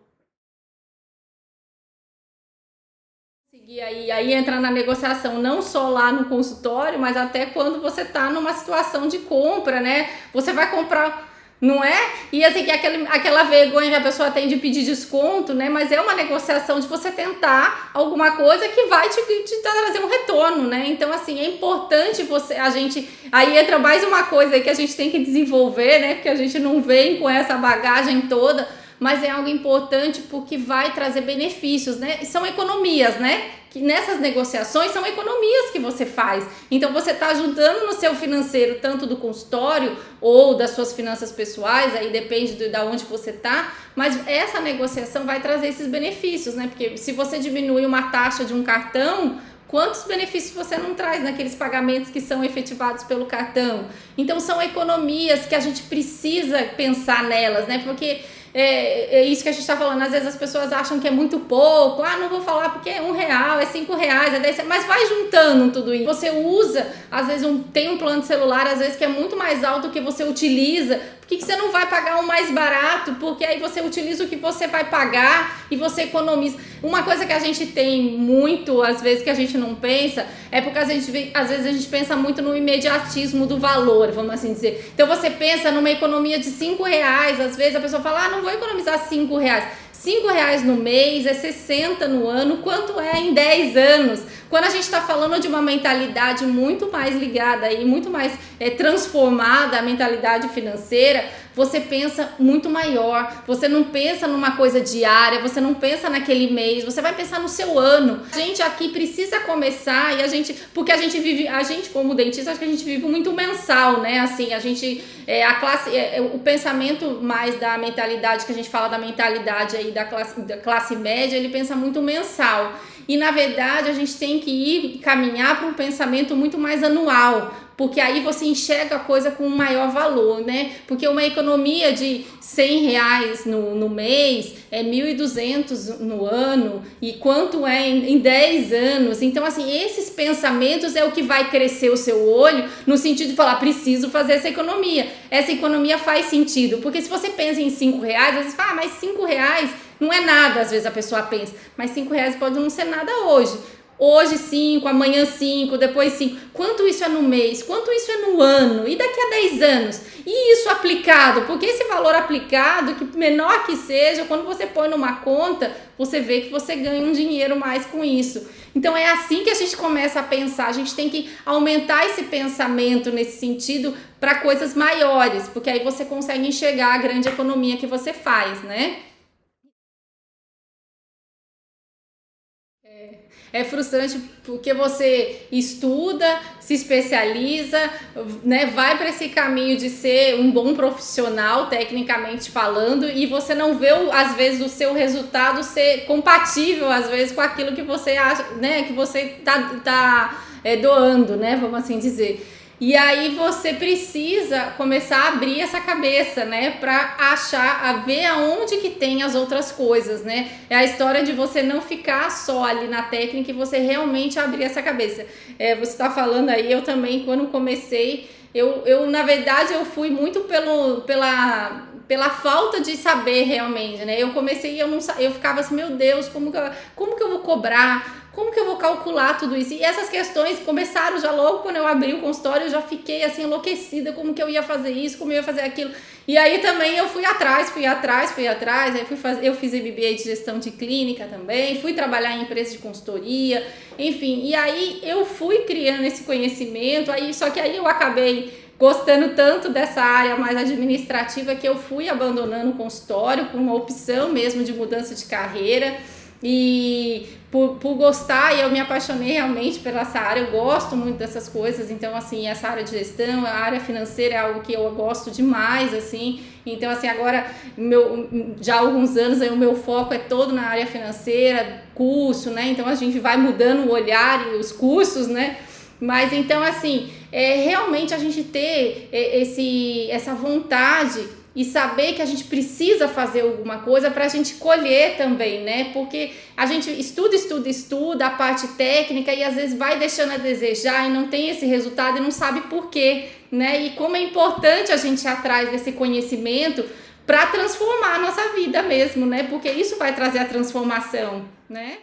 E aí entra na negociação, não só lá no consultório, mas até quando você está numa situação de compra, né? Você vai comprar, não é? E assim, que aquela vergonha que a pessoa tem de pedir desconto, né? Mas é uma negociação de você tentar alguma coisa que vai te trazer um retorno, né? Então, assim, é importante aí entra mais uma coisa aí que a gente tem que desenvolver, né? Porque a gente não vem com essa bagagem toda, mas é algo importante porque vai trazer benefícios, né? E são economias, né? Que nessas negociações são economias que você faz. Então você está ajudando no seu financeiro, tanto do consultório ou das suas finanças pessoais, aí depende de onde você está, mas essa negociação vai trazer esses benefícios, né? Porque se você diminui uma taxa de um cartão, quantos benefícios você não traz naqueles pagamentos que são efetivados pelo cartão? Então são economias que a gente precisa pensar nelas, né? Porque é isso que a gente está falando, às vezes as pessoas acham que é muito pouco, não vou falar porque é R$1, é R$5, é 10, mas vai juntando tudo isso. Você usa, às vezes tem um plano de celular, às vezes que é muito mais alto do que você utiliza. Por que você não vai pagar o mais barato? Porque aí você utiliza o que você vai pagar e você economiza. Uma coisa que a gente tem muito, às vezes, que a gente não pensa, é porque às vezes a gente pensa muito no imediatismo do valor, vamos assim dizer. Então você pensa numa economia de R$5, às vezes a pessoa fala, não vou economizar R$5. R$5 no mês é 60 no ano, quanto é em 10 anos? Quando a gente está falando de uma mentalidade muito mais ligada aí, muito mais transformada, a mentalidade financeira, você pensa muito maior, você não pensa numa coisa diária, você não pensa naquele mês, você vai pensar no seu ano. A gente aqui precisa começar porque a gente como dentista, acho que a gente vive muito mensal, né? Assim, a gente, o pensamento mais da mentalidade, que a gente fala da mentalidade aí da classe média, ele pensa muito mensal. E na verdade a gente tem que caminhar para um pensamento muito mais anual, porque aí você enxerga a coisa com um maior valor, né? Porque uma economia de R$100 no mês é 1.200 no ano, e quanto é em 10 anos? Então, assim, esses pensamentos é o que vai crescer o seu olho, no sentido de falar, preciso fazer essa economia. Essa economia faz sentido, porque se você pensa em R$5, às vezes fala, mas R$5 não é nada, às vezes a pessoa pensa, mas R$5 pode não ser nada hoje. Hoje 5, amanhã 5, depois 5. Quanto isso é no mês? Quanto isso é no ano? E daqui a 10 anos? E isso aplicado? Porque esse valor aplicado, que menor que seja, quando você põe numa conta, você vê que você ganha um dinheiro mais com isso. Então é assim que a gente começa a pensar. A gente tem que aumentar esse pensamento nesse sentido para coisas maiores, porque aí você consegue enxergar a grande economia que você faz, né? É frustrante porque você estuda, se especializa, né, vai para esse caminho de ser um bom profissional, tecnicamente falando, e você não vê, às vezes, o seu resultado ser compatível, às vezes, com aquilo que você acha, né, que você tá doando, né, vamos assim dizer. E aí você precisa começar a abrir essa cabeça, né, para ver aonde que tem as outras coisas, né? É a história de você não ficar só ali na técnica e você realmente abrir essa cabeça. Você está falando aí, eu também, quando comecei, eu na verdade, eu fui muito pela falta de saber realmente, né? Eu comecei e eu ficava assim, meu Deus, como que eu vou cobrar? Como que eu vou calcular tudo isso? E essas questões começaram já logo quando eu abri o consultório, eu já fiquei assim enlouquecida, como que eu ia fazer isso, como eu ia fazer aquilo. E aí também eu fui atrás, aí eu fiz MBA de gestão de clínica também, fui trabalhar em empresa de consultoria, enfim, e aí eu fui criando esse conhecimento, só que aí eu acabei gostando tanto dessa área mais administrativa que eu fui abandonando o consultório por uma opção mesmo de mudança de carreira. E por gostar, e eu me apaixonei realmente pela essa área, eu gosto muito dessas coisas, então assim, essa área de gestão, a área financeira é algo que eu gosto demais, assim, então assim, agora já há alguns anos aí, o meu foco é todo na área financeira, curso, né, então a gente vai mudando o olhar e os cursos, né, mas então assim, realmente a gente ter essa vontade e saber que a gente precisa fazer alguma coisa para a gente colher também, né? Porque a gente estuda a parte técnica e às vezes vai deixando a desejar e não tem esse resultado e não sabe por quê, né? E como é importante a gente ir atrás desse conhecimento para transformar a nossa vida mesmo, né? Porque isso vai trazer a transformação, né?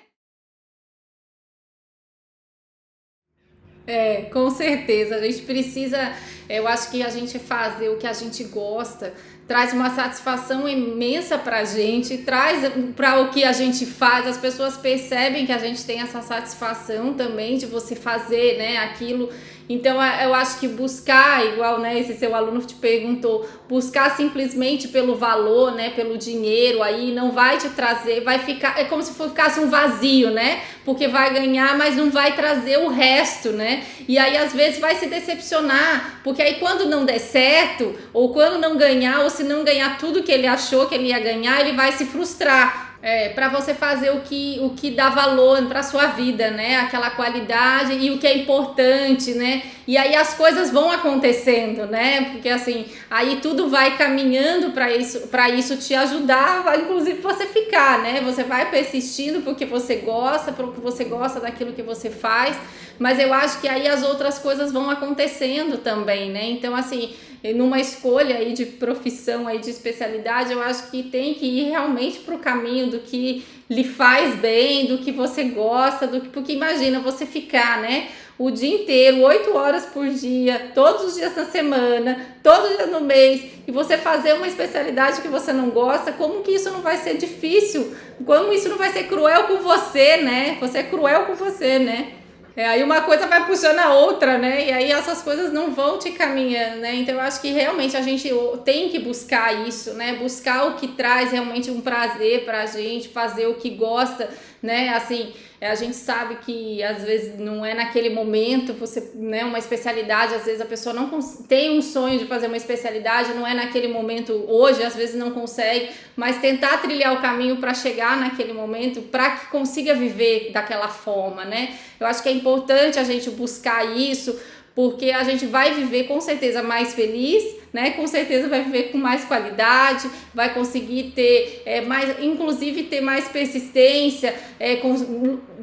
Com certeza, a gente precisa, eu acho que a gente fazer o que a gente gosta traz uma satisfação imensa pra gente, traz para o que a gente faz, as pessoas percebem que a gente tem essa satisfação também de você fazer, né, aquilo. Então eu acho que buscar, igual, né, esse seu aluno te perguntou, buscar simplesmente pelo valor, né, pelo dinheiro aí não vai te trazer, vai ficar, é como se ficasse um vazio, né, porque vai ganhar, mas não vai trazer o resto, né, e aí às vezes vai se decepcionar, porque aí quando não der certo, ou quando não ganhar, ou se não ganhar tudo que ele achou que ele ia ganhar, ele vai se frustrar. Para você fazer o que dá valor para sua vida, né? Aquela qualidade e o que é importante, né? E aí as coisas vão acontecendo, né? Porque assim, aí tudo vai caminhando para isso te ajudar, vai inclusive você ficar, né? Você vai persistindo porque você gosta daquilo que você faz, mas eu acho que aí as outras coisas vão acontecendo também, né? Então assim, numa escolha aí de profissão, aí de especialidade, eu acho que tem que ir realmente para o caminho do que lhe faz bem, do que você gosta, porque imagina você ficar, né, o dia inteiro, 8 horas por dia, todos os dias na semana, todos os dias no mês, e você fazer uma especialidade que você não gosta, como que isso não vai ser difícil? Como isso não vai ser cruel com você, né? Você é cruel com você, né? Aí uma coisa vai puxando a outra, né? E aí essas coisas não vão te caminhando, né? Então eu acho que realmente a gente tem que buscar isso, né? Buscar o que traz realmente um prazer pra gente, fazer o que gosta, né? Assim, a gente sabe que às vezes não é naquele momento, você, né? Uma especialidade, às vezes a pessoa não tem um sonho de fazer uma especialidade, não é naquele momento hoje, às vezes não consegue, mas tentar trilhar o caminho para chegar naquele momento, para que consiga viver daquela forma, né? Eu acho que é importante a gente buscar isso, porque a gente vai viver com certeza mais feliz, né? Com certeza vai viver com mais qualidade, vai conseguir ter mais, inclusive ter mais persistência,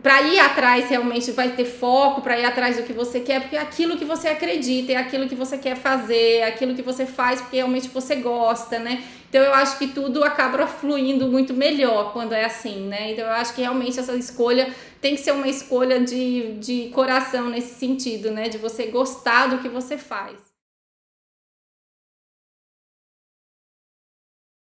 para ir atrás realmente, vai ter foco para ir atrás do que você quer, porque é aquilo que você acredita, é aquilo que você quer fazer, é aquilo que você faz porque realmente você gosta, né? Então eu acho que tudo acaba fluindo muito melhor quando é assim, né? Então eu acho que realmente essa escolha tem que ser uma escolha de coração nesse sentido, né? De você gostar do que você faz.